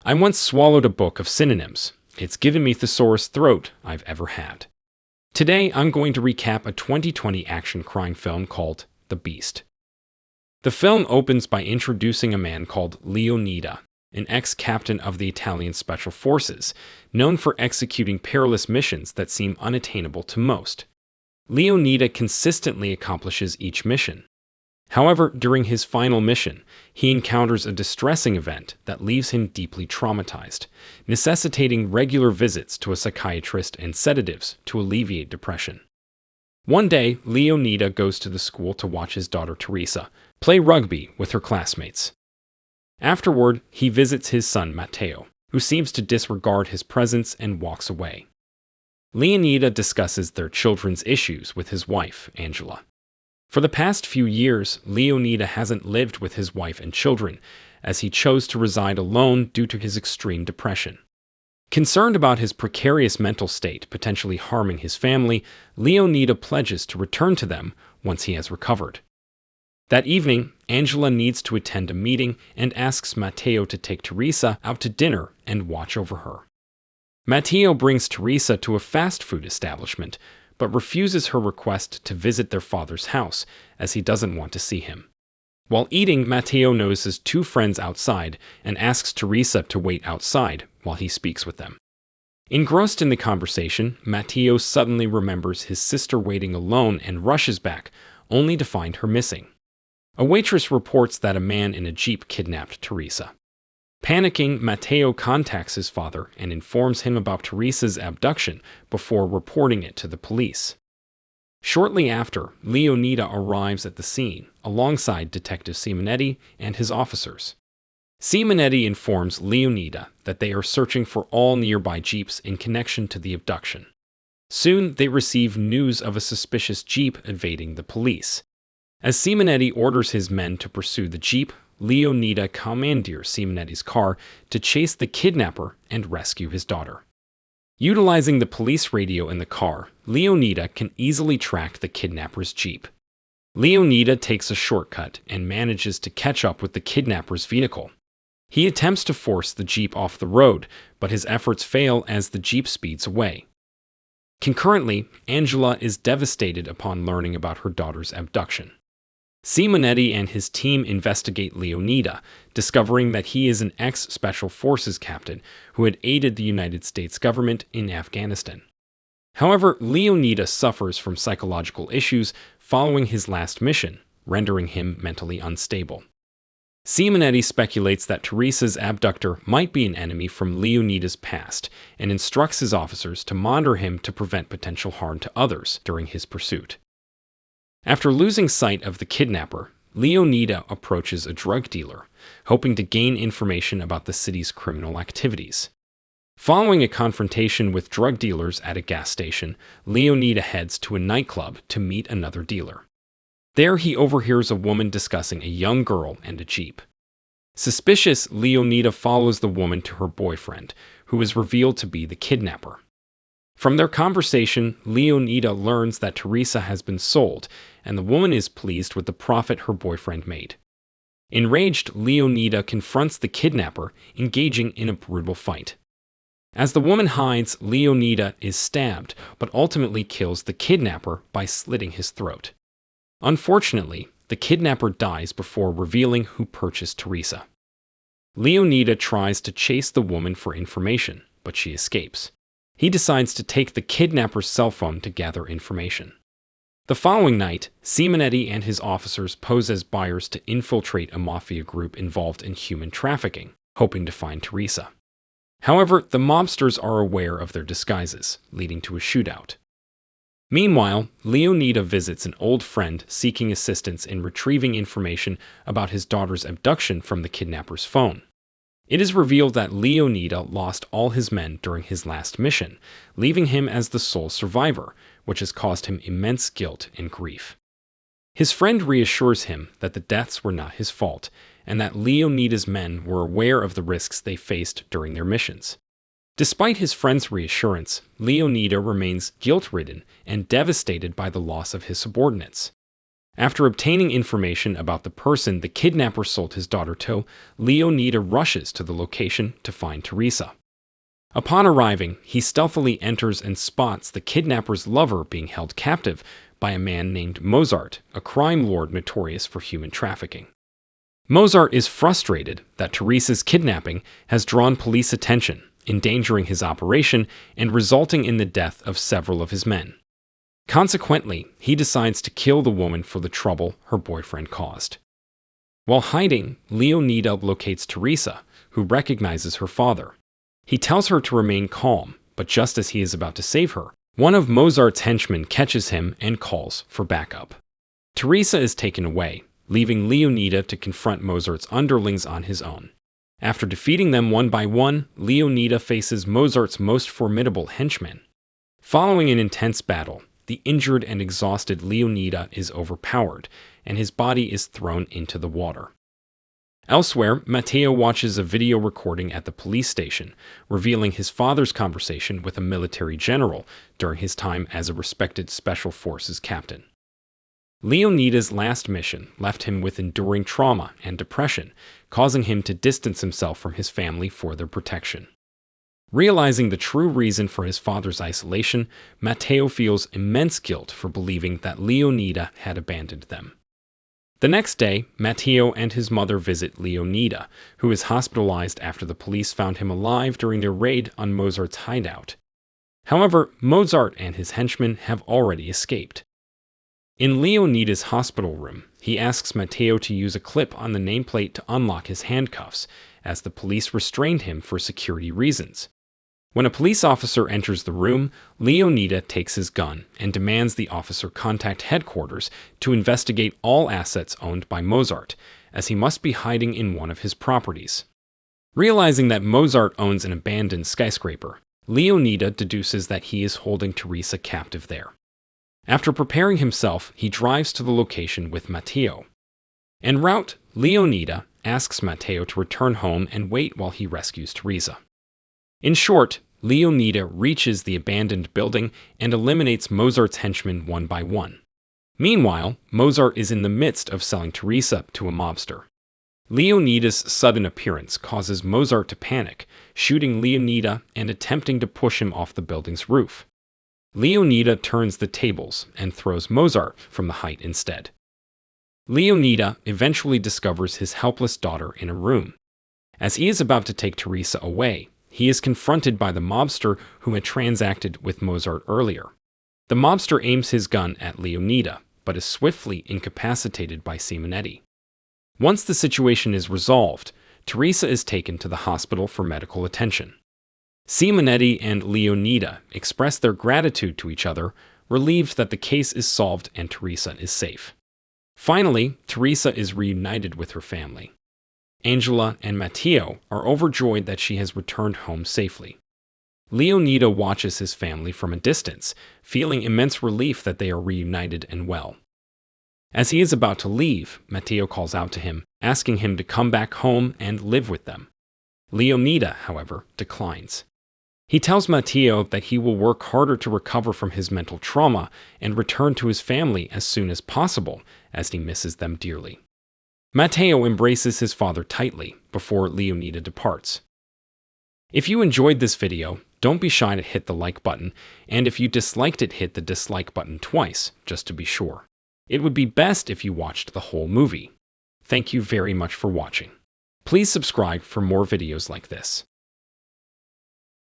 I once swallowed a book of synonyms. It's given me the sorest throat I've ever had. Today, I'm going to recap a 2020 action crime film called The Beast. The film opens by introducing a man called Leonida, an ex-captain of the Italian Special Forces, known for executing perilous missions that seem unattainable to most. Leonida consistently accomplishes each mission. However, during his final mission, he encounters a distressing event that leaves him deeply traumatized, necessitating regular visits to a psychiatrist and sedatives to alleviate depression. One day, Leonida goes to the school to watch his daughter Teresa play rugby with her classmates. Afterward, he visits his son Matteo, who seems to disregard his presence and walks away. Leonida discusses their children's issues with his wife, Angela. For the past few years, Leonida hasn't lived with his wife and children, as he chose to reside alone due to his extreme depression. Concerned about his precarious mental state potentially harming his family, Leonida pledges to return to them once he has recovered. That evening, Angela needs to attend a meeting and asks Matteo to take Teresa out to dinner and watch over her. Matteo brings Teresa to a fast food establishment, but refuses her request to visit their father's house, as he doesn't want to see him. While eating, Matteo notices two friends outside and asks Teresa to wait outside while he speaks with them. Engrossed in the conversation, Matteo suddenly remembers his sister waiting alone and rushes back, only to find her missing. A waitress reports that a man in a jeep kidnapped Teresa. Panicking, Matteo contacts his father and informs him about Teresa's abduction before reporting it to the police. Shortly after, Leonida arrives at the scene, alongside Detective Simonetti and his officers. Simonetti informs Leonida that they are searching for all nearby jeeps in connection to the abduction. Soon, they receive news of a suspicious jeep evading the police. As Simonetti orders his men to pursue the jeep, Leonida commandeers Simonetti's car to chase the kidnapper and rescue his daughter. Utilizing the police radio in the car, Leonida can easily track the kidnapper's jeep. Leonida takes a shortcut and manages to catch up with the kidnapper's vehicle. He attempts to force the jeep off the road, but his efforts fail as the jeep speeds away. Concurrently, Angela is devastated upon learning about her daughter's abduction. Simonetti and his team investigate Leonida, discovering that he is an ex-Special Forces captain who had aided the United States government in Afghanistan. However, Leonida suffers from psychological issues following his last mission, rendering him mentally unstable. Simonetti speculates that Teresa's abductor might be an enemy from Leonida's past and instructs his officers to monitor him to prevent potential harm to others during his pursuit. After losing sight of the kidnapper, Leonida approaches a drug dealer, hoping to gain information about the city's criminal activities. Following a confrontation with drug dealers at a gas station, Leonida heads to a nightclub to meet another dealer. There he overhears a woman discussing a young girl and a jeep. Suspicious, Leonida follows the woman to her boyfriend, who is revealed to be the kidnapper. From their conversation, Leonida learns that Teresa has been sold, and the woman is pleased with the profit her boyfriend made. Enraged, Leonida confronts the kidnapper, engaging in a brutal fight. As the woman hides, Leonida is stabbed, but ultimately kills the kidnapper by slitting his throat. Unfortunately, the kidnapper dies before revealing who purchased Teresa. Leonida tries to chase the woman for information, but she escapes. He decides to take the kidnapper's cell phone to gather information. The following night, Simonetti and his officers pose as buyers to infiltrate a mafia group involved in human trafficking, hoping to find Teresa. However, the mobsters are aware of their disguises, leading to a shootout. Meanwhile, Leonida visits an old friend seeking assistance in retrieving information about his daughter's abduction from the kidnapper's phone. It is revealed that Leonida lost all his men during his last mission, leaving him as the sole survivor, which has caused him immense guilt and grief. His friend reassures him that the deaths were not his fault, and that Leonida's men were aware of the risks they faced during their missions. Despite his friend's reassurance, Leonida remains guilt-ridden and devastated by the loss of his subordinates. After obtaining information about the person the kidnapper sold his daughter to, Leonida rushes to the location to find Teresa. Upon arriving, he stealthily enters and spots the kidnapper's lover being held captive by a man named Mozart, a crime lord notorious for human trafficking. Mozart is frustrated that Teresa's kidnapping has drawn police attention, endangering his operation and resulting in the death of several of his men. Consequently, he decides to kill the woman for the trouble her boyfriend caused. While hiding, Leonida locates Teresa, who recognizes her father. He tells her to remain calm, but just as he is about to save her, one of Mozart's henchmen catches him and calls for backup. Teresa is taken away, leaving Leonida to confront Mozart's underlings on his own. After defeating them one by one, Leonida faces Mozart's most formidable henchmen. Following an intense battle, the injured and exhausted Leonida is overpowered, and his body is thrown into the water. Elsewhere, Mattia watches a video recording at the police station, revealing his father's conversation with a military general during his time as a respected Special Forces captain. Leonida's last mission left him with enduring trauma and depression, causing him to distance himself from his family for their protection. Realizing the true reason for his father's isolation, Matteo feels immense guilt for believing that Leonida had abandoned them. The next day, Matteo and his mother visit Leonida, who is hospitalized after the police found him alive during their raid on Mozart's hideout. However, Mozart and his henchmen have already escaped. In Leonida's hospital room, he asks Matteo to use a clip on the nameplate to unlock his handcuffs, as the police restrained him for security reasons. When a police officer enters the room, Leonida takes his gun and demands the officer contact headquarters to investigate all assets owned by Mozart, as he must be hiding in one of his properties. Realizing that Mozart owns an abandoned skyscraper, Leonida deduces that he is holding Teresa captive there. After preparing himself, he drives to the location with Matteo. En route, Leonida asks Matteo to return home and wait while he rescues Teresa. In short, Leonida reaches the abandoned building and eliminates Mozart's henchmen one by one. Meanwhile, Mozart is in the midst of selling Teresa to a mobster. Leonida's sudden appearance causes Mozart to panic, shooting Leonida and attempting to push him off the building's roof. Leonida turns the tables and throws Mozart from the height instead. Leonida eventually discovers his helpless daughter in a room. As he is about to take Teresa away, he is confronted by the mobster who had transacted with Mozart earlier. The mobster aims his gun at Leonida, but is swiftly incapacitated by Simonetti. Once the situation is resolved, Teresa is taken to the hospital for medical attention. Simonetti and Leonida express their gratitude to each other, relieved that the case is solved and Teresa is safe. Finally, Teresa is reunited with her family. Angela and Matteo are overjoyed that she has returned home safely. Leonida watches his family from a distance, feeling immense relief that they are reunited and well. As he is about to leave, Matteo calls out to him, asking him to come back home and live with them. Leonida, however, declines. He tells Matteo that he will work harder to recover from his mental trauma and return to his family as soon as possible, as he misses them dearly. Matteo embraces his father tightly before Leonida departs. If you enjoyed this video, don't be shy to hit the like button, and if you disliked it, hit the dislike button twice, just to be sure. It would be best if you watched the whole movie. Thank you very much for watching. Please subscribe for more videos like this.